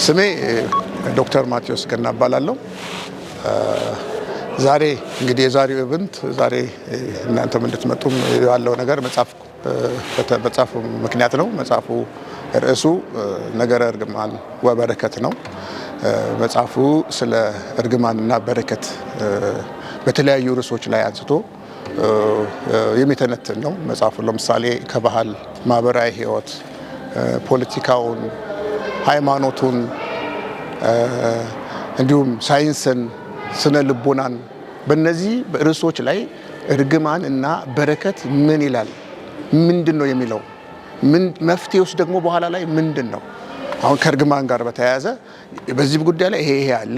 ስሜ ዶክተር ማቴዎስ ገና እባላለሁ። ዛሬ እንግዲህ የዛሬው ኢቨንት ዛሬ እናንተም እንድትመጡም ያለው ነገር መጽሐፉ ምክንያት ነው። መጽሐፉ ርዕሱ ነገረ እርግማን ወበረከት ነው። መጽሐፉ ስለ እርግማንና በረከት በተለያዩ ርዕሶች ላይ አንስቶ የሚተነትን ነው። መጽሐፉ ለምሳሌ ከባህል፣ ማህበራዊ ህይወት፣ ፖለቲካውን፣ ሃይማኖቱን እንዲሁም ሳይንስን፣ ስነ ልቦናን በእነዚህ ርዕሶች ላይ እርግማን እና በረከት ምን ይላል፣ ምንድን ነው የሚለው መፍትሄውስ ደግሞ በኋላ ላይ ምንድን ነው? አሁን ከእርግማን ጋር በተያያዘ በዚህ ጉዳይ ላይ ይሄ አለ።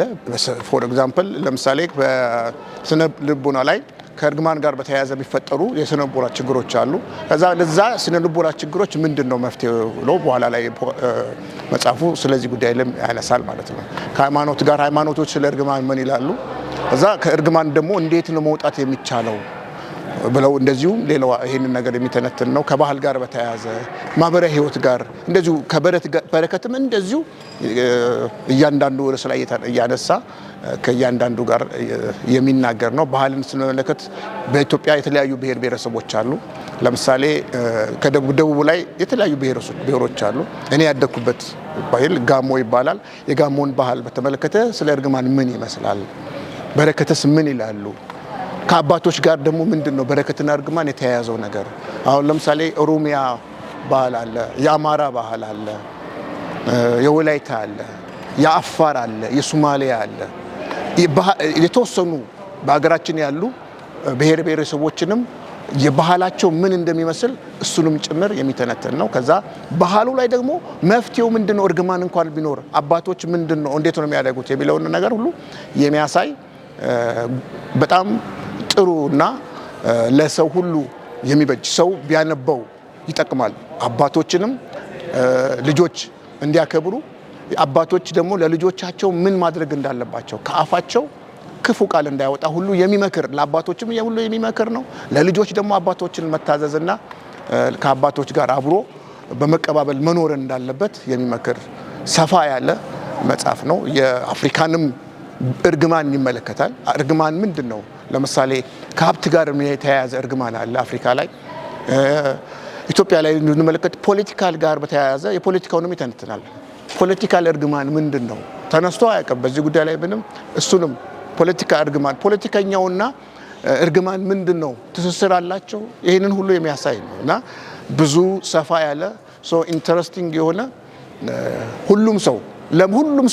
ፎር ኤግዛምፕል ለምሳሌ በስነ ልቦና ላይ ከእርግማን ጋር በተያያዘ የሚፈጠሩ የስነ ልቦና ችግሮች አሉ። ከዛ ለዛ ስነ ልቦና ችግሮች ምንድን ነው መፍትሄው ብሎ በኋላ ላይ መጽሐፉ ስለዚህ ጉዳይ ላይ ያነሳል ማለት ነው። ከሃይማኖት ጋር ሃይማኖቶች ስለ እርግማን ምን ይላሉ፣ እዛ ከእርግማን ደግሞ እንዴት ነው መውጣት የሚቻለው ብለው እንደዚሁ ሌላው ይሄንን ነገር የሚተነትን ነው። ከባህል ጋር በተያያዘ ማህበራዊ ህይወት ጋር እንደዚሁ በረከትም እንደዚሁ እያንዳንዱ ርዕስ ላይ እያነሳ ከእያንዳንዱ ጋር የሚናገር ነው። ባህልን ስንመለከት በኢትዮጵያ የተለያዩ ብሔር ብሔረሰቦች አሉ። ለምሳሌ ከደቡብ ላይ የተለያዩ ብሔሮች አሉ። እኔ ያደግኩበት ባህል ጋሞ ይባላል። የጋሞን ባህል በተመለከተ ስለ እርግማን ምን ይመስላል፣ በረከትስ ምን ይላሉ፣ ከአባቶች ጋር ደግሞ ምንድን ነው በረከትና እርግማን የተያያዘው ነገር። አሁን ለምሳሌ ኦሮሚያ ባህል አለ፣ የአማራ ባህል አለ፣ የወላይታ አለ፣ የአፋር አለ፣ የሶማሊያ አለ። የተወሰኑ በሀገራችን ያሉ ብሔር ብሔረሰቦችንም የባህላቸው ምን እንደሚመስል እሱንም ጭምር የሚተነተን ነው። ከዛ ባህሉ ላይ ደግሞ መፍትሄው ምንድነው፣ እርግማን እንኳን ቢኖር አባቶች ምንድነው እንዴት ነው የሚያደርጉት የሚለውን ነገር ሁሉ የሚያሳይ በጣም ጥሩ እና ለሰው ሁሉ የሚበጅ ሰው ቢያነበው ይጠቅማል። አባቶችንም ልጆች እንዲያከብሩ፣ አባቶች ደግሞ ለልጆቻቸው ምን ማድረግ እንዳለባቸው ከአፋቸው ክፉ ቃል እንዳይወጣ ሁሉ የሚመክር ለአባቶችም ሁሉ የሚመክር ነው። ለልጆች ደግሞ አባቶችን መታዘዝና ከአባቶች ጋር አብሮ በመቀባበል መኖር እንዳለበት የሚመክር ሰፋ ያለ መጽሐፍ ነው። የአፍሪካንም እርግማን ይመለከታል። እርግማን ምንድን ነው? ለምሳሌ ከሀብት ጋር የተያያዘ እርግማን አለ አፍሪካ ላይ። ኢትዮጵያ ላይ እንድንመለከት ፖለቲካል ጋር በተያያዘ የፖለቲካውንም ይተነትናል። ፖለቲካል እርግማን ምንድን ነው ተነስቶ አያውቅም በዚህ ጉዳይ ላይ ምንም። እሱንም ፖለቲካ እርግማን፣ ፖለቲከኛውና እርግማን ምንድን ነው ትስስር አላቸው? ይህንን ሁሉ የሚያሳይ ነው እና ብዙ ሰፋ ያለ ኢንተረስቲንግ የሆነ ሁሉም ሰው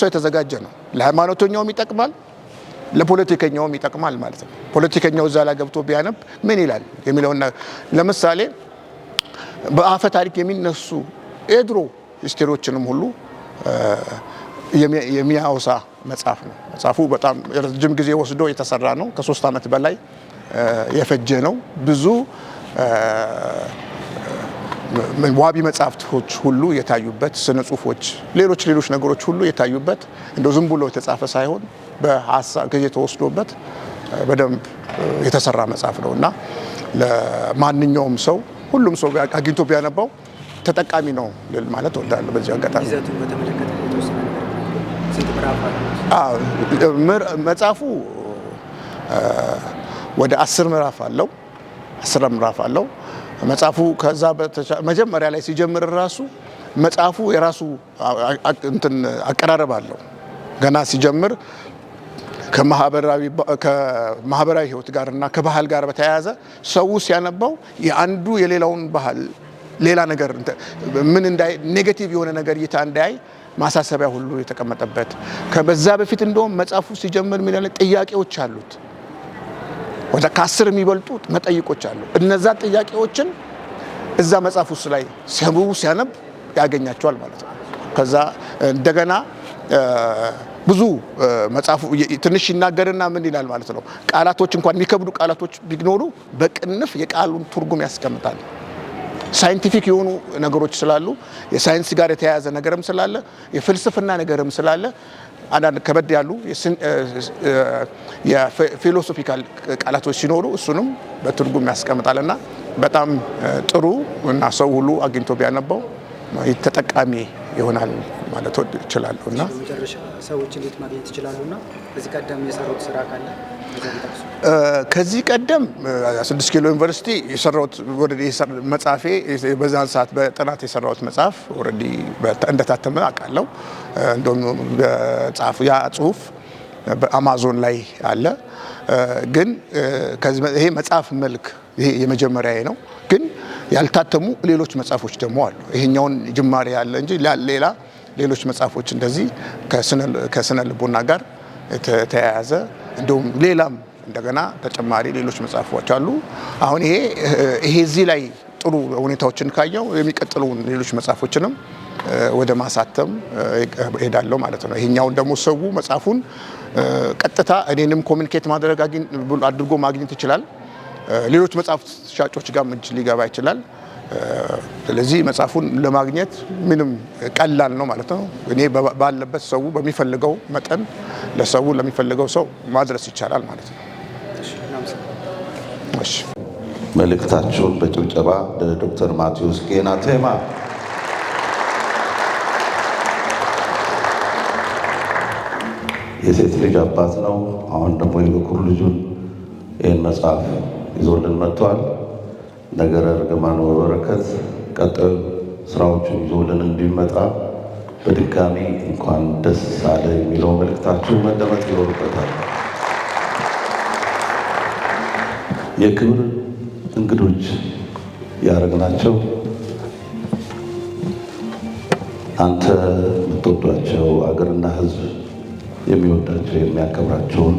የተዘጋጀ ነው። ለሃይማኖተኛውም ይጠቅማል፣ ለፖለቲከኛውም ይጠቅማል ማለት ነው። ፖለቲከኛው እዛ ላይ ገብቶ ቢያነብ ምን ይላል የሚለውና ለምሳሌ በአፈ ታሪክ የሚነሱ የድሮ ሂስትሪዎችንም ሁሉ የሚያወሳ መጽሐፍ ነው። መጽሐፉ በጣም ረጅም ጊዜ ወስዶ የተሰራ ነው። ከ3 ዓመት በላይ የፈጀ ነው። ብዙ ዋቢ መጽሐፍቶች ሁሉ የታዩበት፣ ስነ ጽሁፎች፣ ሌሎች ነገሮች ሁሉ የታዩበት እንደው ዝም ብሎ የተጻፈ ሳይሆን በሐሳብ ጊዜ ተወስዶበት በደንብ የተሰራ መጽሐፍ ነው እና ለማንኛውም ሰው ሁሉም ሰው አግኝቶ ቢያነባው ተጠቃሚ ነው ማለት እወዳለሁ። በዚህ አጋጣሚ መጽሐፉ ወደ 10 ምዕራፍ አለው። መጽሐፉ ከዛ መጀመሪያ ላይ ሲጀምር ራሱ መጽሐፉ የራሱ አቀራረብ አለው። ገና ሲጀምር ከማህበራዊ ህይወት ጋርና ከባህል ጋር በተያያዘ ሰው ሲያነባው የአንዱ የሌላውን ባህል ሌላ ነገር ምን እንዳይ ኔጌቲቭ የሆነ ነገር እይታ እንዳይ ማሳሰቢያ ሁሉ የተቀመጠበት። ከበዛ በፊት እንደውም መጽሐፉ ሲጀምር ምን ያለ ጥያቄዎች አሉት። ወደ ከ10 የሚበልጡ መጠይቆች አሉ። እነዛ ጥያቄዎችን እዛ መጽሐፍ ውስጥ ላይ ሲያነብ ያገኛቸዋል ማለት ነው። ከዛ እንደገና ብዙ መጽሐፉ ትንሽ ይናገርና ምን ይላል ማለት ነው። ቃላቶች እንኳን የሚከብዱ ቃላቶች ቢኖሩ በቅንፍ የቃሉን ትርጉም ያስቀምጣል። ሳይንቲፊክ የሆኑ ነገሮች ስላሉ፣ የሳይንስ ጋር የተያያዘ ነገርም ስላለ፣ የፍልስፍና ነገርም ስላለ አንዳንድ ከበድ ያሉ የፊሎሶፊካል ቃላቶች ሲኖሩ እሱንም በትርጉም ያስቀምጣልና በጣም ጥሩ እና ሰው ሁሉ አግኝቶ ቢያነባው ተጠቃሚ ይሆናል ማለት እችላለሁ። እና መጨረሻ ሰዎች እንዴት ማግኘት ይችላሉና በዚህ ቀደም የሰሩት ስራ ካለ ከዚህ ቀደም 6 ኪሎ ዩኒቨርሲቲ የሰራሁት ኦልሬዲ መጽሐፌ በዛን ሰዓት በጥናት የሰራሁት መጽሐፍ ኦልሬዲ እንደታተመ አውቃለሁ። እንደውም ያ ጽሁፍ በአማዞን ላይ አለ። ግን ይሄ መጽሐፍ መልክ ይሄ የመጀመሪያዬ ነው። ግን ያልታተሙ ሌሎች መጽሐፎች ደግሞ አሉ። ይሄኛውን ጅማሬ ያለ እንጂ ሌሎች መጽሐፎች እንደዚህ ከስነ ልቦና ጋር ተያያዘ እንደውም ሌላም እንደገና ተጨማሪ ሌሎች መጽሐፎች አሉ። አሁን ይሄ እዚህ ላይ ጥሩ ሁኔታዎችን ካየው የሚቀጥሉን ሌሎች መጽሐፎችንም ወደ ማሳተም ሄዳለሁ ማለት ነው። ይሄኛውን ደግሞ ሰው መጽሐፉን ቀጥታ እኔንም ኮሚኒኬት ማድረግ አድርጎ ማግኘት ይችላል። ሌሎች መጽሐፍ ሻጮች ጋር ሊገባ ይችላል። ስለዚህ መጽሐፉን ለማግኘት ምንም ቀላል ነው ማለት ነው። እኔ ባለበት ሰው በሚፈልገው መጠን ለሚፈልገው ሰው ማድረስ ይቻላል ማለት ነው። እሺ፣ መልእክታቸውን በጭብጨባ ለዶክተር ማቴዎስ ጌና ቴማ። የሴት ልጅ አባት ነው። አሁን ደግሞ የበኩር ልጁን ይህን መጽሐፍ ይዞልን መጥቷል። ነገረ እርግማን ወበረከት ቀጣዩ ስራዎችን ይዞልን እንዲመጣ በድጋሚ እንኳን ደስ አለ የሚለው መልእክታችሁ መደመጥ ይኖርበታል። የክብር እንግዶች ያደረግናቸው አንተ የምትወዷቸው አገርና ሕዝብ የሚወዳቸው የሚያከብራቸውን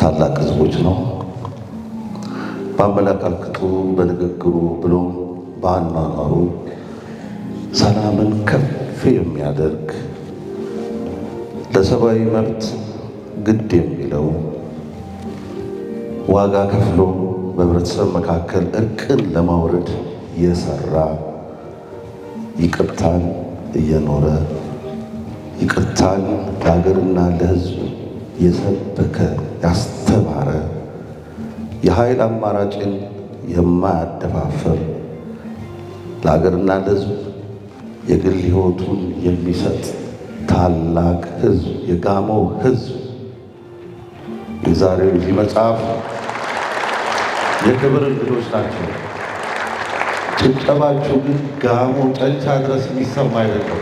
ታላቅ ሕዝቦች ነው። በአመለካከቱ በንግግሩ ብሎም በአኗኗሩ ሰላምን ከፍ የሚያደርግ ለሰብአዊ መብት ግድ የሚለው ዋጋ ከፍሎ በህብረተሰብ መካከል እርቅን ለማውረድ የሰራ ይቅርታን እየኖረ ይቅርታን ለሀገርና ለሕዝብ የሰበከ ያስተማረ የኃይል አማራጭን የማያደፋፈር ለሀገርና ለሕዝብ የግል ሕይወቱን የሚሰጥ ታላቅ ሕዝብ የጋሞ ሕዝብ የዛሬው እዚህ መጽሐፍ የክብር እንግዶች ናቸው። ጭብጨባችሁ ግን ጋሞ ጨንቻ ድረስ የሚሰማ አይደለም።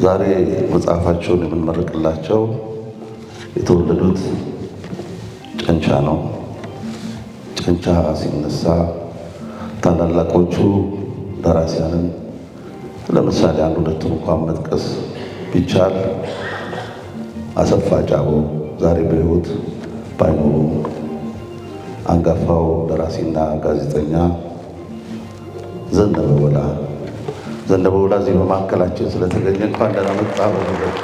ዛሬ መጽሐፋቸውን የምንመረቅላቸው የተወለዱት ጨንቻ ነው። ጨንቻ ሲነሳ ታላላቆቹ ደራሲያንን ለምሳሌ አንድ ሁለቱን እንኳን መጥቀስ ቢቻል አሰፋ ጫቦ ዛሬ በሕይወት ባይኖሩ፣ አንጋፋው ደራሲና ጋዜጠኛ ዘነበ ወላ እዚህ በማዕከላችን ስለተገኘ እንኳን ደህና መጣ። በመድረክ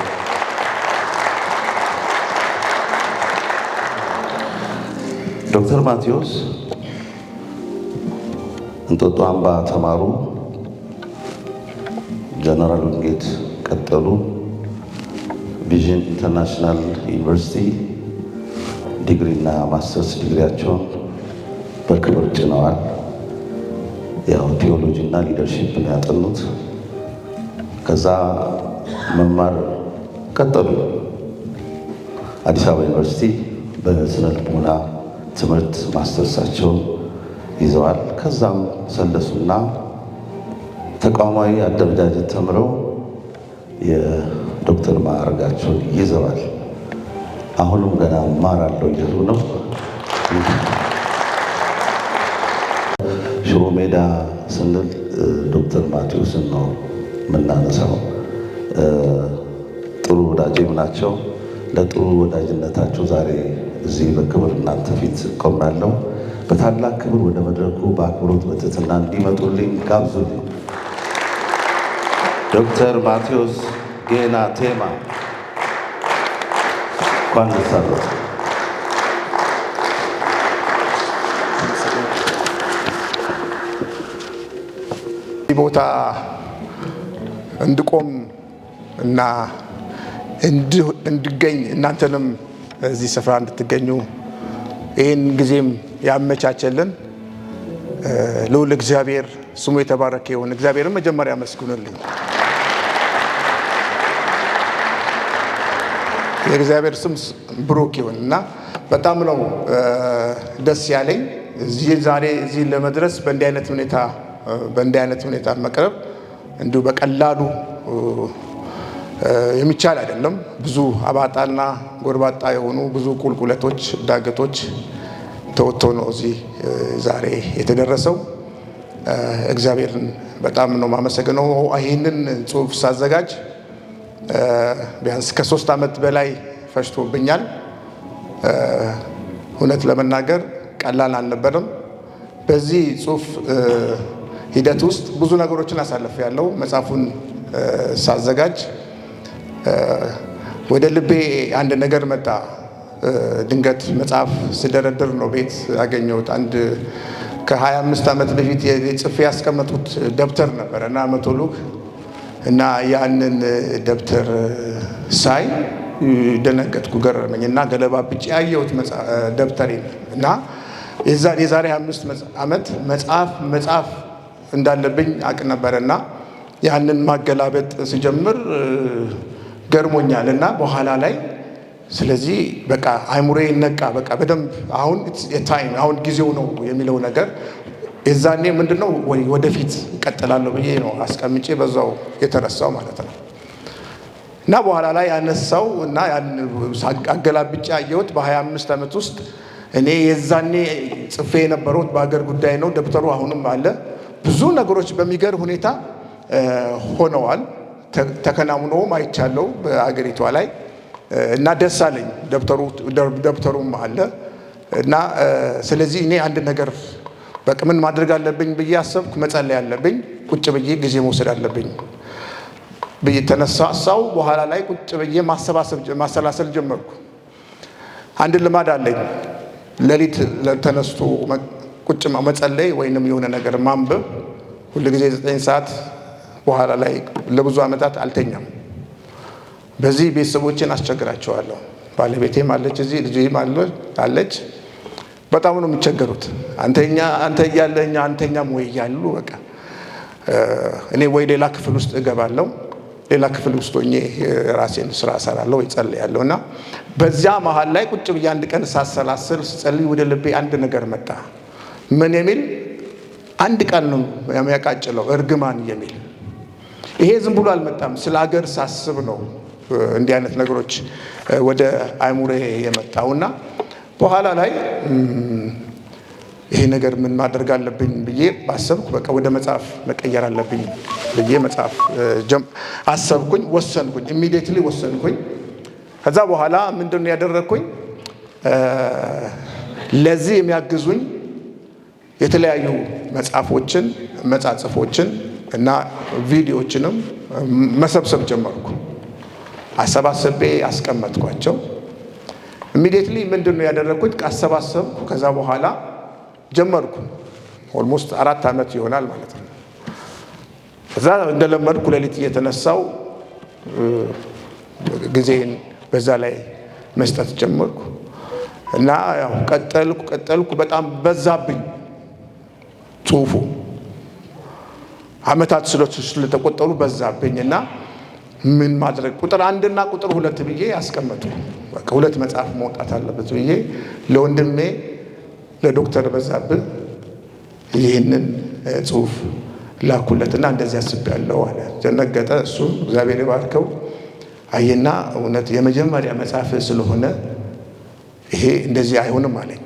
ዶክተር ማቴዎስ እንጦጦ አምባ ተማሩ፣ ጀነራል ዊንጌት ቀጠሉ፣ ቪዥን ኢንተርናሽናል ዩኒቨርሲቲ ዲግሪና ማስተርስ ዲግሪያቸውን በክብር ጭነዋል። ያው ቴዎሎጂ እና ሊደርሺፕ ነው ያጠኑት። ከዛ መማር ቀጠሉ። አዲስ አበባ ዩኒቨርሲቲ በስነ ልቦና ትምህርት ማስተርሳቸውን ይዘዋል። ከዛም ሰለሱና ተቋማዊ አደረጃጀት ተምረው የዶክተር ማዕረጋቸውን ይዘዋል። አሁንም ገና እማራለሁ እያሉ ነው። ሽሮ ሜዳ ስንል ዶክተር ማቴዎስን ነው የምናነሳው። ጥሩ ወዳጅም ናቸው። ለጥሩ ወዳጅነታቸው ዛሬ እዚህ በክብር እናንተ ፊት ቆሜያለሁ። በታላቅ ክብር ወደ መድረኩ በአክብሮት በትህትና እንዲመጡልኝ ጋብዙልኝ። ዶክተር ማቴዎስ ጌና ቴማ እንኳን ደስ አለዎት። ይህ ቦታ እንድቆም እና እንድገኝ እናንተንም እዚህ ስፍራ እንድትገኙ ይህን ጊዜም ያመቻቸልን ልዑል እግዚአብሔር ስሙ የተባረከ ይሁን። እግዚአብሔርን መጀመሪያ አመስግኑልኝ። የእግዚአብሔር ስም ብሩክ ይሁን እና በጣም ነው ደስ ያለኝ ዛሬ እዚህ ለመድረስ በእንዲህ አይነት ሁኔታ መቅረብ እንዲሁ በቀላሉ የሚቻል አይደለም። ብዙ አባጣና ጎርባጣ የሆኑ ብዙ ቁልቁለቶች፣ ዳገቶች ተወጥቶ ነው እዚህ ዛሬ የተደረሰው። እግዚአብሔርን በጣም ነው ማመሰግነው። ይህንን ጽሑፍ ሳዘጋጅ ቢያንስ ከ3 ዓመት በላይ ፈጅቶብኛል። እውነት ለመናገር ቀላል አልነበረም። በዚህ ጽሑፍ ሂደት ውስጥ ብዙ ነገሮችን አሳልፌያለሁ። መጽሐፉን ሳዘጋጅ ወደ ልቤ አንድ ነገር መጣ። ድንገት መጽሐፍ ስደረድር ነው ቤት ያገኘሁት። አንድ ከ25 ዓመት በፊት ጽፌ ያስቀመጡት ደብተር ነበረ እና መቶሉክ እና ያንን ደብተር ሳይ ደነገጥኩ፣ ገረመኝ እና ገለባብጬ ያየሁት ደብተሬን እና የዛሬ 5 ዓመት መጽሐፍ እንዳለብኝ አቅ ነበረና ያንን ማገላበጥ ሲጀምር ገርሞኛል እና በኋላ ላይ ስለዚህ በቃ አይሙሬ ነቃ። በቃ በደንብ አሁን ጊዜው ነው የሚለው ነገር የዛኔ ምንድነው ወደፊት እቀጥላለሁ ብዬ ነው አስቀምጬ በዛው የተረሳው ማለት ነው። እና በኋላ ላይ ያነሳው እና አገላብጬ አየሁት። በ25 ዓመት ውስጥ እኔ የዛኔ ጽፌ የነበረው በሀገር ጉዳይ ነው። ደብተሩ አሁንም አለ። ብዙ ነገሮች በሚገርም ሁኔታ ሆነዋል። ተከናውነውም አይቻለው በአገሪቷ ላይ እና ደስ አለኝ። ደብተሩም አለ እና ስለዚህ እኔ አንድ ነገር በቃ ምን ማድረግ አለብኝ ብዬ አሰብኩ። መጸለይ አለብኝ፣ ቁጭ ብዬ ጊዜ መውሰድ አለብኝ ብዬ ተነሳሳው። በኋላ ላይ ቁጭ ብዬ ማሰላሰል ጀመርኩ። አንድ ልማድ አለኝ፣ ሌሊት ተነስቶ ቁጭ መጸለይ ወይንም የሆነ ነገር ማንበብ። ሁሉ ጊዜ 9 ሰዓት በኋላ ላይ ለብዙ ዓመታት አልተኛም። በዚህ ቤተሰቦችን አስቸግራቸዋለሁ። ባለቤቴም አለች እዚህ፣ ልጄም አለች። በጣም ነው የሚቸገሩት። አንተ እያለ እኛ አንተኛም ወይ እያሉ በቃ እኔ ወይ ሌላ ክፍል ውስጥ እገባለሁ፣ ሌላ ክፍል ውስጥ ሆኜ ራሴን ስራ እሰራለሁ ወይ ጸልያለሁ። እና በዚያ መሀል ላይ ቁጭ ብዬ አንድ ቀን ሳሰላስል ስጸልይ ወደ ልቤ አንድ ነገር መጣ። ምን የሚል አንድ ቃል ነው የሚያቃጭለው፣ እርግማን የሚል። ይሄ ዝም ብሎ አልመጣም። ስለ ሀገር ሳስብ ነው እንዲህ አይነት ነገሮች ወደ አይሙሬ የመጣውና በኋላ ላይ ይሄ ነገር ምን ማድረግ አለብኝ ብዬ ባሰብኩ፣ በቃ ወደ መጽሐፍ መቀየር አለብኝ ብዬ መጽሐፍ አሰብኩኝ፣ ወሰንኩኝ። ኢሚዲየትሊ ወሰንኩኝ። ከዛ በኋላ ምንድነው ያደረግኩኝ? ለዚህ የሚያግዙኝ የተለያዩ መጽሐፎችን እና ቪዲዮዎችንም መሰብሰብ ጀመርኩ። አሰባሰቤ አስቀመጥኳቸው። ኢሚዲየትሊ ምንድነው ያደረኩት? አሰባሰብኩ። ከዛ በኋላ ጀመርኩ። ኦልሞስት 4 ዓመት ይሆናል ማለት ነው። ከዛ እንደለመድኩ ሌሊት እየተነሳው ጊዜን በዛ ላይ መስጠት ጀመርኩ እና ያው ቀጠልኩ። በጣም በዛብኝ ጽሁፉ። ዓመታት ስለተቆጠሩ በዛብኝ እና ምን ማድረግ ቁጥር 1 እና ቁጥር 2 ብዬ ያስቀመጡ። በቃ 2 መጽሐፍ መውጣት አለበት ብዬ ለወንድሜ ለዶክተር በዛብህ ይህንን ጽሁፍ ላኩለትና እንደዚህ አስቤያለሁ አለ። ደነገጠ። እሱም እግዚአብሔር ይባርከው አየና እውነት የመጀመሪያ መጽሐፍ ስለሆነ ይሄ እንደዚህ አይሆንም አለኝ።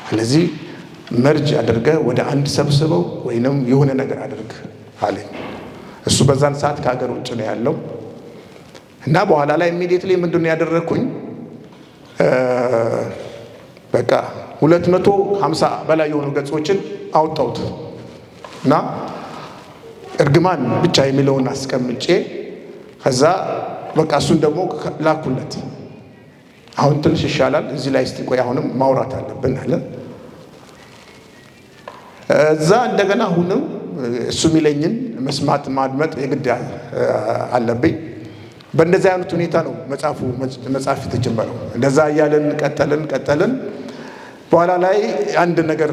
ስለዚህ መርጅ አድርገህ ወደ አንድ ሰብስበው ወይንም የሆነ ነገር አድርግ አለኝ። እሱ በዛን ሰዓት ከሀገር ውጭ ነው ያለው እና በኋላ ላይ ኢሚዲየትሊ ምንድነው ያደረኩኝ? በቃ 250 በላይ የሆኑ ገጾችን አወጣሁት እና እርግማን ብቻ የሚለውን አስቀምጬ ከዛ በቃ እሱን ደግሞ ላኩለት። አሁን ትንሽ ይሻላል፣ እዚህ ላይ እስቲ ቆይ አሁንም ማውራት አለብን አለ። እዛ እንደገና አሁንም እሱ የሚለኝን መስማት ማድመጥ የግድ አለብኝ። በእንደዚህ አይነት ሁኔታ ነው መጽሐፍ የተጀመረው። እንደዛ እያለን ቀጠልን። በኋላ ላይ አንድ ነገር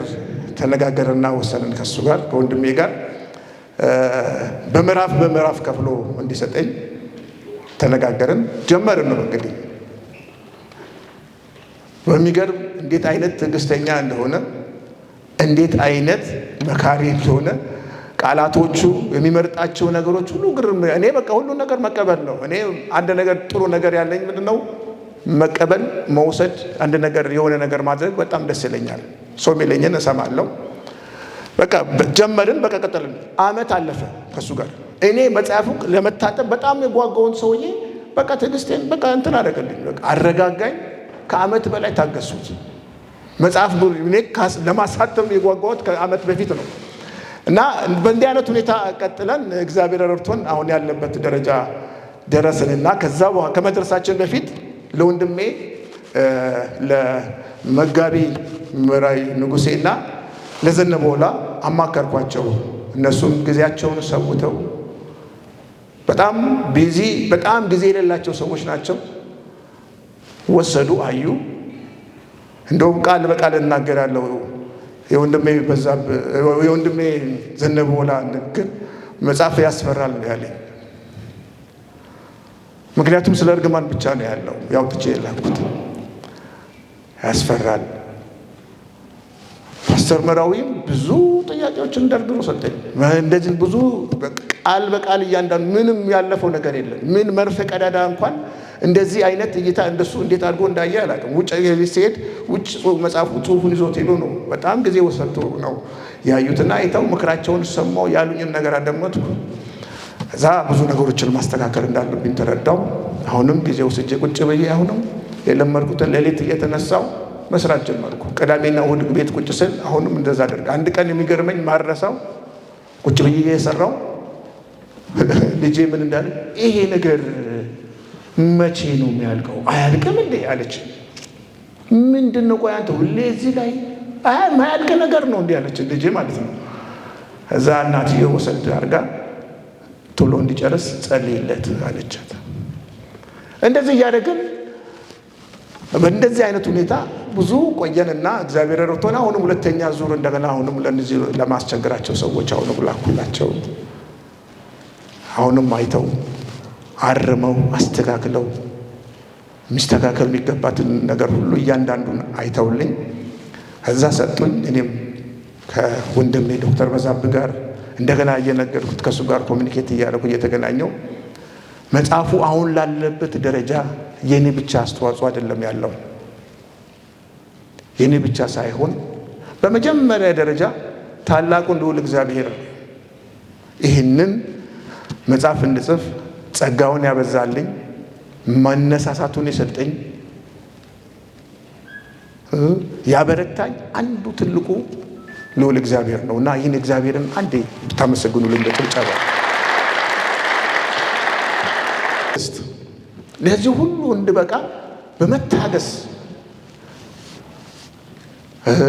ተነጋገርና ወሰንን ከሱ ጋር ከወንድሜ ጋር በምዕራፍ ከፍሎ እንዲሰጠኝ ተነጋገርን። ጀመርን ነው እንግዲህ በሚገርም እንዴት አይነት ትዕግስተኛ እንደሆነ እንዴት አይነት መካሪ እንደሆነ ቃላቶቹ የሚመርጣቸው ነገሮች ሁሉ ግርም። እኔ በቃ ሁሉ ነገር መቀበል ነው። እኔ አንድ ነገር ጥሩ ነገር ያለኝ ምንድነው መቀበል፣ መውሰድ፣ አንድ ነገር የሆነ ነገር ማድረግ በጣም ደስ ይለኛል። ሰው የሚለኝን እሰማለሁ። በቃ ጀመርን፣ በቃ ቀጠልን። አመት አለፈ ከሱ ጋር። እኔ መጽሐፉ ለመታጠብ በጣም የጓጓውን ሰውዬ በቃ ትዕግስቴን በቃ እንትን አደረገልኝ፣ በቃ አረጋጋኝ። ከአመት በላይ ታገሱት። መጽሐፍ እኔ ለማሳተም የጓጓሁት ከአመት በፊት ነው። እና በእንዲህ አይነት ሁኔታ ቀጥለን እግዚአብሔር ረድቶን አሁን ያለበት ደረጃ ደረስንና ከዛ በኋላ ከመድረሳችን በፊት ለወንድሜ ለመጋቢ ምራይ ንጉሴና ለዘነበወላ አማከርኳቸው። እነሱም ጊዜያቸውን ሰውተው በጣም ጊዜ የሌላቸው ሰዎች ናቸው። ወሰዱ፣ አዩ። እንደውም ቃል በቃል እናገራለሁ የወንድሜ ዘነበወላ ንግግር መጽሐፍ ያስፈራል ነው ያለኝ። ምክንያቱም ስለ እርግማን ብቻ ነው ያለው። ያው ትቼ የላኩት ያስፈራል። ፓስተር መራዊም ብዙ ጥያቄዎችን ደርድሮ ሰጠኝ። እንደዚህ ብዙ ቃል በቃል እያንዳንዱ ምንም ያለፈው ነገር የለም። ምን መርፌ ቀዳዳ እንኳን እንደዚህ አይነት እይታ እንደሱ እንዴት አድርጎ እንዳየ አላውቅም። ውጭ ሲሄድ ውጭ መጽሐፉ ጽሑፉን ይዞት ሄዶ ነው በጣም ጊዜ ወሰድቶ ነው ያዩትና አይተው ምክራቸውን ሰማው፣ ያሉኝን ነገር አደመጥኩ። እዛ ብዙ ነገሮችን ማስተካከል እንዳለብኝ ተረዳው። አሁንም ጊዜ ወስጄ ቁጭ ብዬ አሁንም የለመድኩትን ሌሊት እየተነሳው መስራት ጀመርኩ። ቅዳሜና እሑድ ቤት ቁጭ ስል አሁንም እንደዛ አደርግ። አንድ ቀን የሚገርመኝ ማረሳው ቁጭ ብዬ የሰራው ልጄ ምን እንዳለ ይሄ ነገር መቼ ነው የሚያልቀው? አያልቅም እንዴ አለች። ምንድን ነው ቆይ አንተ ሁሌ እዚህ ላይ ማያልቅ ነገር ነው እንዴ አለች ልጄ ማለት ነው። እዛ እናትዬው ወሰድ አድርጋ ቶሎ እንዲጨርስ ጸልይለት አለቻት። እንደዚህ እያደረግን በእንደዚህ አይነት ሁኔታ ብዙ ቆየንና እግዚአብሔር ረድቶን አሁንም ሁለተኛ ዙር እንደገና አሁንም ለነዚህ ለማስቸግራቸው ሰዎች አሁንም ላኩላቸው። አሁንም አይተው አርመው አስተካክለው ሚስተካከል የሚገባትን ነገር ሁሉ እያንዳንዱን አይተውልኝ እዛ ሰጡኝ። እኔም ከወንድሜ ዶክተር በዛብህ ጋር እንደገና እየነገርኩት ከሱ ጋር ኮሚኒኬት እያደረጉ እየተገናኘው መጽሐፉ አሁን ላለበት ደረጃ የኔ ብቻ አስተዋጽኦ አይደለም ያለው። የኔ ብቻ ሳይሆን በመጀመሪያ ደረጃ ታላቁን ልዑል እግዚአብሔር ይህንን መጽሐፍ እንድጽፍ ጸጋውን ያበዛልኝ ማነሳሳቱን የሰጠኝ ያበረታኝ አንዱ ትልቁ ልዑል እግዚአብሔር ነው እና ይህን እግዚአብሔርን አንዴ ብታመሰግኑልኝ በጭብጨባ። ለዚህ ሁሉ እንድበቃ በመታገስ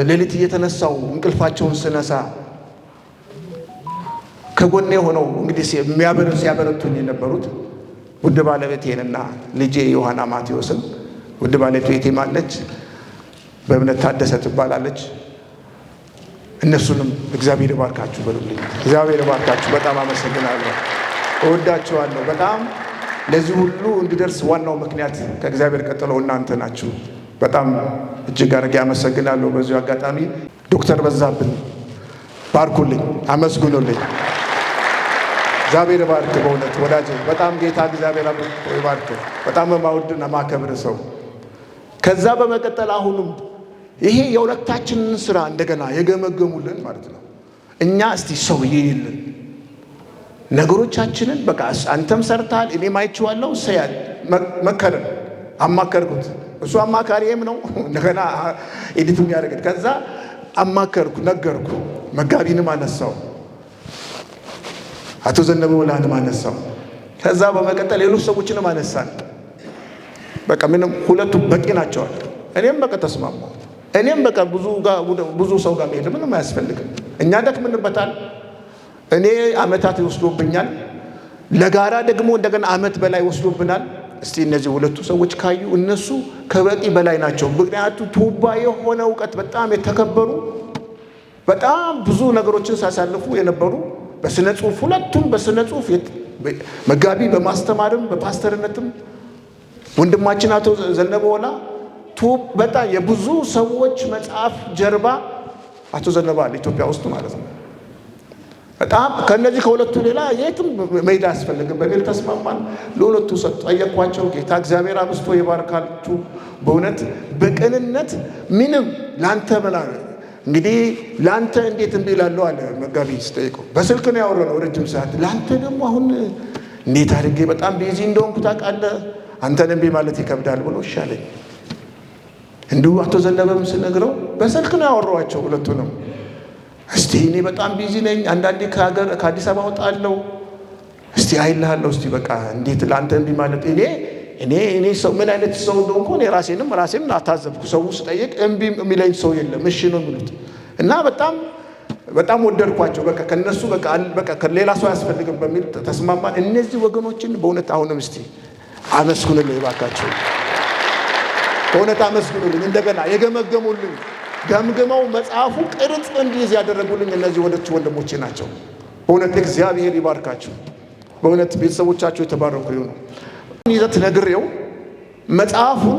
ሌሊት እየተነሳው እንቅልፋቸውን ስነሳ ከጎኔ ሆነው እንግዲህ ሲያበረቱኝ የነበሩት ውድ ባለቤቴንና ልጄ ዮሐና ማቴዎስን፣ ውድ ባለቤቴ ማለች በእምነት ታደሰ ትባላለች። እነሱንም እግዚአብሔር ይባርካችሁ በሉልኝ። እግዚአብሔር ይባርካችሁ። በጣም አመሰግናለሁ። እወዳችኋለሁ በጣም። ለዚህ ሁሉ እንድደርስ ዋናው ምክንያት ከእግዚአብሔር ቀጥሎ እናንተ ናችሁ። በጣም እጅግ አድርጌ አመሰግናለሁ። በዚሁ አጋጣሚ ዶክተር በዛብህን ባርኩልኝ፣ አመስግኑልኝ። እግዚአብሔር ባርክ። በእውነት ወዳጄ በጣም ጌታ እግዚአብሔር ባርክ። በጣም የማወድና ማከብር ሰው። ከዛ በመቀጠል አሁንም ይሄ የሁለታችንን ስራ እንደገና የገመገሙልን ማለት ነው። እኛ እስቲ ሰው ይይልን ነገሮቻችንን በቃ አንተም ሰርታል እኔም አይቼዋለሁ። ሰያል መከረን፣ አማከርኩት። እሱ አማካሪም ነው እንደገና ኤዲት የሚያደርግ። ከዛ አማከርኩ፣ ነገርኩ። መጋቢንም አነሳው፣ አቶ ዘነበወላንም አነሳው። ከዛ በመቀጠል ሌሎች ሰዎችንም አነሳን። በቃ ምንም ሁለቱ በቂ ናቸዋል። እኔም በቃ ተስማማው። እኔም በቃ ብዙ ሰው ጋር መሄድ ምንም አያስፈልግም። እኛ ደክምንበታል። እኔ አመታት ይወስዶብኛል፣ ለጋራ ደግሞ እንደገና አመት በላይ ወስዶብናል። እስቲ እነዚህ ሁለቱ ሰዎች ካዩ እነሱ ከበቂ በላይ ናቸው። ምክንያቱም ቱባ የሆነ እውቀት በጣም የተከበሩ በጣም ብዙ ነገሮችን ሳሳልፉ የነበሩ በስነ ጽሁፍ ሁለቱም በስነ ጽሁፍ መጋቢ በማስተማርም በፓስተርነትም ወንድማችን አቶ ዘነበወላ በጣም የብዙ ሰዎች መጽሐፍ ጀርባ አቶ ዘነበ አለ ኢትዮጵያ ውስጥ ማለት ነው። በጣም ከነዚህ ከሁለቱ ሌላ የትም መሄድ አያስፈልግም በሚል ተስማማን። ለሁለቱ ጠየኳቸው። ጌታ እግዚአብሔር አብዝቶ ይባርካችሁ። በእውነት በቅንነት ምንም ላንተ በላለ እንግዲህ ላንተ እንዴት እምቢ እላለሁ አለ መጋቢ ስጠይቀው። በስልክ ነው ያወራነው ረጅም ሰዓት። ላንተ ደግሞ አሁን እንዴት አድርጌ በጣም ቢዚ እንደሆንኩ ታውቃለህ፣ አንተን እምቢ ማለት ይከብዳል ብሎ ይሻለኝ። እንዲሁ አቶ ዘነበም ስነግረው በስልክ ነው ያወራኋቸው ሁለቱንም። እስቲ እኔ በጣም ቢዚ ነኝ፣ አንዳንዴ ከአዲስ አበባ ወጣለሁ፣ እስቲ አይልሃለሁ፣ እስቲ በቃ እንዴት ላንተ እምቢ ማለት እኔ ሰው ምን አይነት ሰው እንደሆንኩ እኔ ራሴንም አታዘብኩ። ሰው ስጠይቅ እምቢ የሚለኝ ሰው የለም፣ እሺ ነው የሚሉት። እና በጣም ወደድኳቸው። በቃ ከነሱ በቃ ከሌላ ሰው አያስፈልግም በሚል ተስማማን። እነዚህ ወገኖችን በእውነት አሁንም እስቲ አመስግኑልኝ እባካቸው፣ በእውነት አመስግኑልኝ። እንደገና የገመገሙልኝ ገምግመው መጽሐፉ ቅርጽ እንዲይዝ ያደረጉልኝ እነዚህ ወንድሞቼ ናቸው። በእውነት እግዚአብሔር ይባርካቸው። በእውነት ቤተሰቦቻቸው የተባረኩ ይሁኑ። ይዘት ነግሬው መጽሐፉን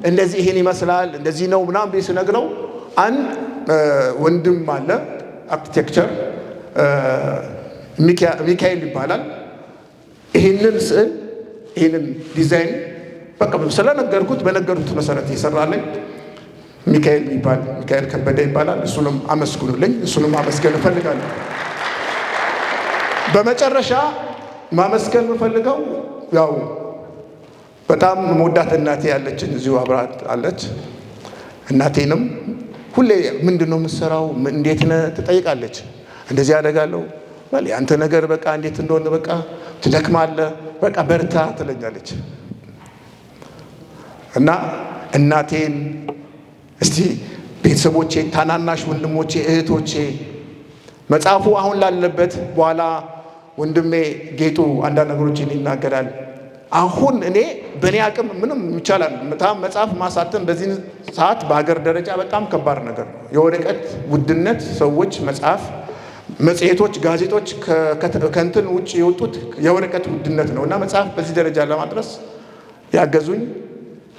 እንደዚህ ይሄን ይመስላል እንደዚህ ነው ምናምን ቤት ስነግረው አንድ ወንድም አለ አርኪቴክቸር ሚካኤል ይባላል። ይሄንን ስዕል ይሄንን ዲዛይን በቃ ስለነገርኩት በነገሩት መሰረት ይሰራልኝ ሚካኤል ከበደ ይባላል። እሱንም አመስግኑልኝ። እሱንም አመስገን እፈልጋለሁ። በመጨረሻ ማመስገን የምፈልገው ያው በጣም መወዳት እናቴ ያለችን እዚሁ አብራት አለች። እናቴንም ሁሌ ምንድነው የምትሰራው እንዴት ነህ ትጠይቃለች። እንደዚህ አደርጋለሁ ማለት አንተ ነገር በቃ እንዴት እንደሆነ በቃ ትደክማለህ በቃ በርታ ትለኛለች። እና እናቴን እስቲ ቤተሰቦቼ፣ ታናናሽ ወንድሞቼ፣ እህቶቼ መጽሐፉ አሁን ላለበት በኋላ ወንድሜ ጌጡ አንዳንድ ነገሮችን ይናገራል። አሁን እኔ በእኔ አቅም ምንም ይቻላል መጽሐፍ ማሳተም በዚህ ሰዓት በሀገር ደረጃ በጣም ከባድ ነገር ነው። የወረቀት ውድነት ሰዎች መጽሔቶች፣ ጋዜጦች ከእንትን ውጭ የወጡት የወረቀት ውድነት ነው እና መጽሐፍ በዚህ ደረጃ ለማድረስ ያገዙኝ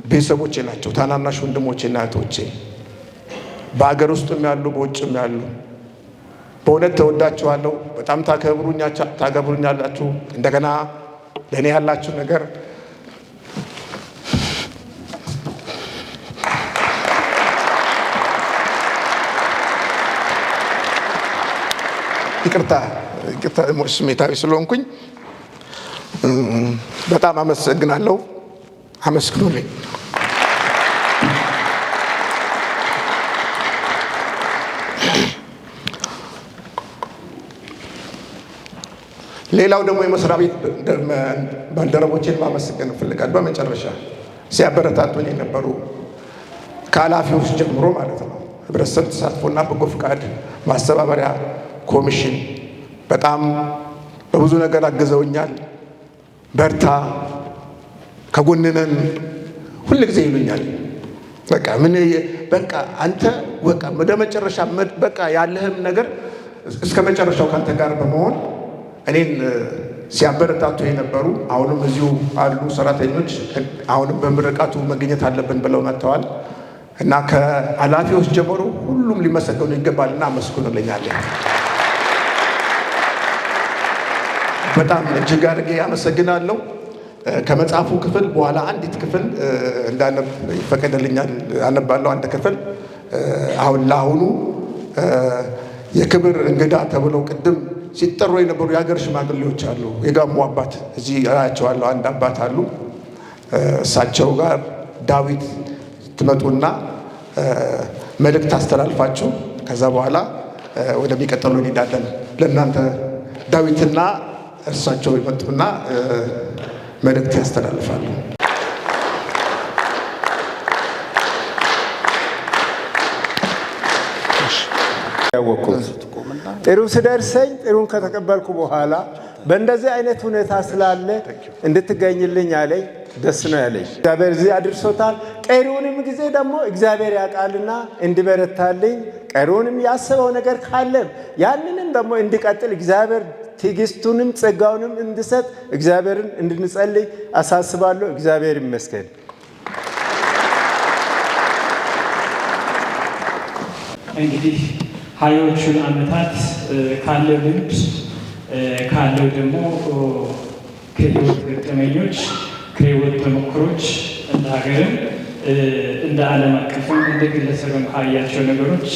ቤተሰቦቼ ናቸው። ታናናሽ ወንድሞቼና እህቶቼ በሀገር ውስጥም ያሉ በውጭም ያሉ በእውነት ተወዳችኋለሁ። በጣም ታከብሩኛላችሁ። እንደገና ለእኔ ያላችሁ ነገር ይቅርታ ስሜታዊ ስለሆንኩኝ በጣም አመሰግናለሁ። አመስግኑልኝ። ሌላው ደግሞ የመስሪያ ቤት ባልደረቦቼን ማመስገን እፈልጋለሁ። በመጨረሻ ሲያበረታቱኝ የነበሩ ከኃላፊዎች ጀምሮ ማለት ነው። ህብረተሰብ ተሳትፎና በጎ ፍቃድ ማስተባበሪያ ኮሚሽን በጣም በብዙ ነገር አግዘውኛል። በርታ፣ ከጎንነን ሁል ጊዜ ይሉኛል። በቃ አንተ ወደ መጨረሻ በቃ ያለህም ነገር እስከ መጨረሻው ካንተ ጋር በመሆን እኔን ሲያበረታቱ የነበሩ አሁንም እዚሁ አሉ ሰራተኞች። አሁንም በምርቃቱ መገኘት አለብን ብለው መጥተዋል እና ከኃላፊዎች ጀምሮ ሁሉም ሊመሰገኑ ይገባልና አመስግኑልኛል። በጣም እጅግ አድርጌ አመሰግናለሁ። ከመጽሐፉ ክፍል በኋላ አንዲት ክፍል እንዳነብ ይፈቀደልኛል። አነባለሁ አንድ ክፍል። አሁን ለአሁኑ የክብር እንግዳ ተብለው ቅድም ሲጠሩ የነበሩ የሀገር ሽማግሌዎች አሉ። የጋሞ አባት እዚህ አያቸዋለሁ። አንድ አባት አሉ። እሳቸው ጋር ዳዊት ትመጡና መልእክት አስተላልፋችሁ ከዛ በኋላ ወደሚቀጥለው እንሄዳለን። ለእናንተ ዳዊትና እርሳቸው ይመጡና መልእክት ያስተላልፋሉ። ያወቁት ጥሩ ስደርሰኝ ጥሩን ከተቀበልኩ በኋላ በእንደዚህ አይነት ሁኔታ ስላለ እንድትገኝልኝ አለኝ። ደስ ነው ያለኝ። እግዚአብሔር እዚህ አድርሶታል። ቀሪውንም ጊዜ ደግሞ እግዚአብሔር ያውቃልና እንዲበረታልኝ ቀሪውንም ያሰበው ነገር ካለም ያንንም ደግሞ እንዲቀጥል እግዚአብሔር ትዕግስቱንም ጸጋውንም እንዲሰጥ እግዚአብሔርን እንድንጸልይ አሳስባለሁ። እግዚአብሔር ይመስገን። እንግዲህ ሀያዎቹን ዓመታት ካለው ልምድ ካለው ደግሞ ከህይወት ገጠመኞች ከህይወት ተሞክሮች እንደ ሀገርም እንደ ዓለም አቀፍም እንደ ግለሰብም ካያቸው ነገሮች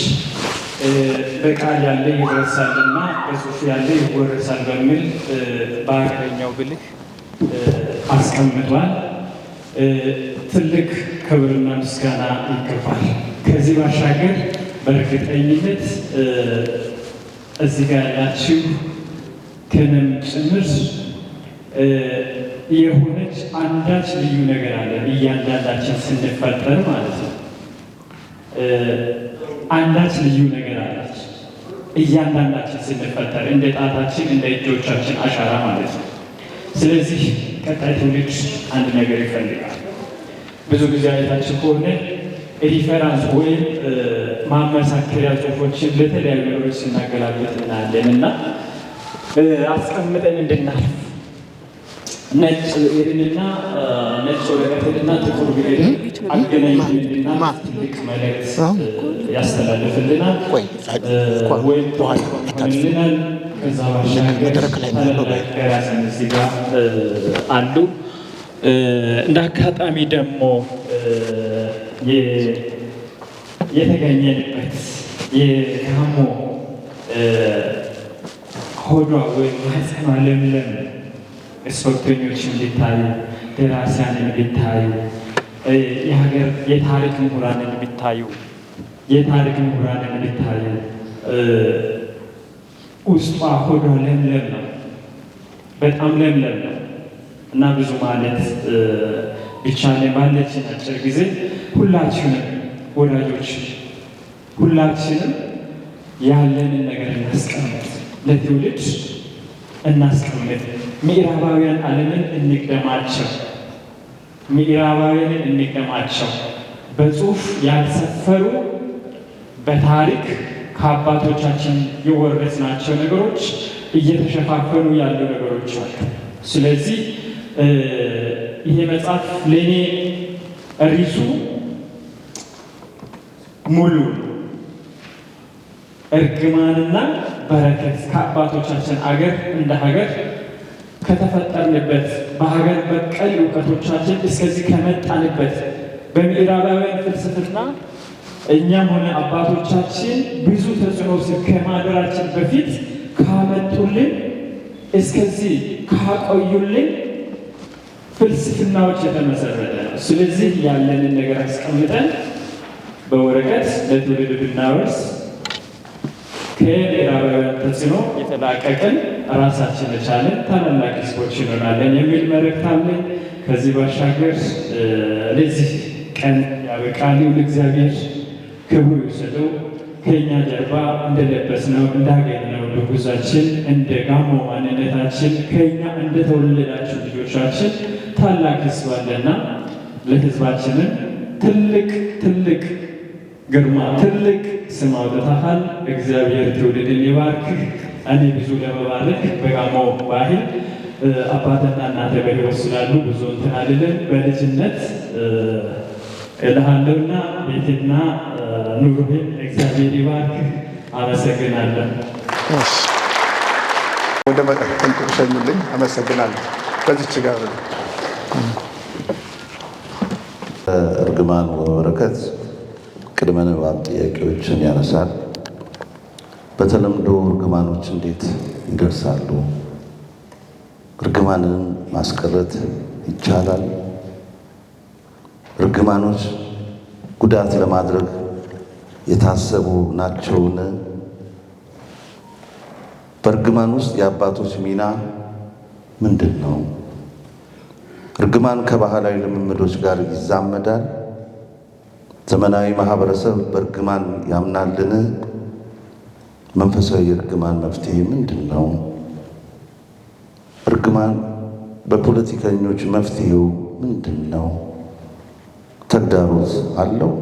በቃል ያለ ይወረሳልና በጽሑፍ ያለ ይወረሳል በሚል በሀገረኛው ብልህ አስቀምጧል። ትልቅ ክብርና ምስጋና ይገባል። ከዚህ ባሻገር በእርግጠኝነት እዚህ ጋር ያላችሁ ከነም ጭምር የሆነች አንዳች ልዩ ነገር አለ እያንዳንዳችን ስንፈጠር ማለት ነው። አንዳች ልዩ ነገር አለች እያንዳንዳችን ስንፈጠር እንደ ጣታችን እንደ እጆቻችን አሻራ ማለት ነው። ስለዚህ ቀጣይ ትውልድ አንድ ነገር ይፈልጋል። ብዙ ጊዜ አይታችሁ ከሆነ ሪፈራንስ ወይም ማመሳከሪያ ጽሑፎችን ለተለያዩ ነገሮች ስናገላበት እናያለን እና አስቀምጠን እንድናልፍ ነጭ ብዕርንና ነጭ ወረቀትንና ጥቁር ብዕርን አገናኝተን እንድናልፍ ትልቅ መልእክት ያስተላልፍልናል ወይም ይሆንልናል። ከዛ ባሻገር ታላላቅ ደራሲያን እዚህ ጋር አሉ። እንደ አጋጣሚ ደግሞ የተገኘንበት የጋሞ ሆዷ ወይም ማህፀኗ ለምለም ስፖርተኞች እንዲታዩ፣ ደራሲያን እንዲታዩ፣ የሀገር የታሪክ ምሁራን እንዲታዩ ውስጧ ሆዷ ለምለም ነው፣ በጣም ለምለም ነው እና ብዙ ማለት ብቻ ባለችን አጭር ጊዜ ሁላችንም ወዳጆች ሁላችንም ያለንን ነገር እናስቀምጥ፣ ለትውልድ እናስቀምጥ። ምዕራባውያን ዓለምን እንቅደማቸው፣ በጽሑፍ ያልሰፈሩ በታሪክ ከአባቶቻችን የወረስናቸው ነገሮች እየተሸፋፈኑ ያሉ ነገሮች አሉ። ስለዚህ ይሄ መጽሐፍ ለእኔ ርዕሱ ሙሉ እርግማንና በረከት ከአባቶቻችን አገር እንደ ሀገር ከተፈጠርንበት በሀገር በቀል እውቀቶቻችን እስከዚህ ከመጣንበት በምዕራባውያን ፍልስፍና እኛም ሆነ አባቶቻችን ብዙ ተጽዕኖ ስር ከማደራችን በፊት ካመጡልን እስከዚህ ካቆዩልን ፍልስፍናዎች የተመሰረተ ነው። ስለዚህ ያለንን ነገር አስቀምጠን በወረቀት ለትውልድ ብናወርስ ከምዕራባውያን ተጽዕኖ የተላቀቅን ራሳችን የቻለን ታላላቅ ሕዝቦች እንሆናለን የሚል መልእክት አለኝ። ከዚህ ባሻገር ለዚህ ቀን ያበቃን ልዑል እግዚአብሔር ክብሩ ይውሰደው። ከእኛ ጀርባ እንደለበስነው እንዳገኘነው ንጉዛችን እንደ ጋሞ ማንነታችን ከእኛ እንደተወለዳችሁ ልጆቻችን ታላቅ ሕዝብ አለና ለሕዝባችንን ትልቅ ግርማ ትልቅ ስም አውጥተሃል። እግዚአብሔር ትውልድን ይባርክህ። እኔ ብዙ ለመባረክ በጋሞ ባህል አባትና እናተ በሕይወት ስላሉ ብዙ እንትን አልልም። በልጅነት እልሃለሁና ቤትና ኑሮህን እግዚአብሔር ይባርክህ። አመሰግናለሁ። ወደ መቀጠል ሸኙልኝ። አመሰግናለሁ። በዚች ጋር እርግማን ወበረከት ቅድመ ንባብ ጥያቄዎችን ያነሳል። በተለምዶ እርግማኖች እንዴት ይደርሳሉ? እርግማንን ማስቀረት ይቻላል? እርግማኖች ጉዳት ለማድረግ የታሰቡ ናቸውን? በእርግማን ውስጥ የአባቶች ሚና ምንድን ነው? እርግማን ከባህላዊ ልምምዶች ጋር ይዛመዳል? ዘመናዊ ማህበረሰብ በእርግማን ያምናልን? መንፈሳዊ የእርግማን መፍትሄ ምንድን ነው? እርግማን በፖለቲከኞች መፍትሄው ምንድን ነው? ተግዳሮት አለው?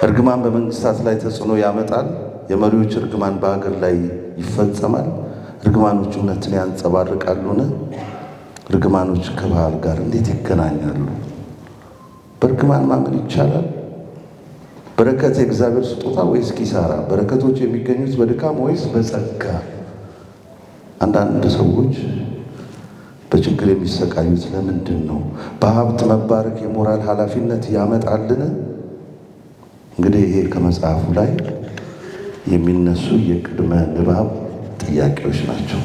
እርግማን በመንግስታት ላይ ተጽዕኖ ያመጣል? የመሪዎች እርግማን በሀገር ላይ ይፈጸማል? እርግማኖች እውነትን ያንጸባርቃሉን? እርግማኖች ከባህል ጋር እንዴት ይገናኛሉ? በእርግማን ማመን ይቻላል? በረከት የእግዚአብሔር ስጦታ ወይስ ኪሳራ? በረከቶች የሚገኙት በድካም ወይስ በጸጋ? አንዳንድ ሰዎች በችግር የሚሰቃዩት ለምንድን ነው? በሀብት መባረክ የሞራል ኃላፊነት ያመጣልን? እንግዲህ ይሄ ከመጽሐፉ ላይ የሚነሱ የቅድመ ንባብ ጥያቄዎች ናቸው።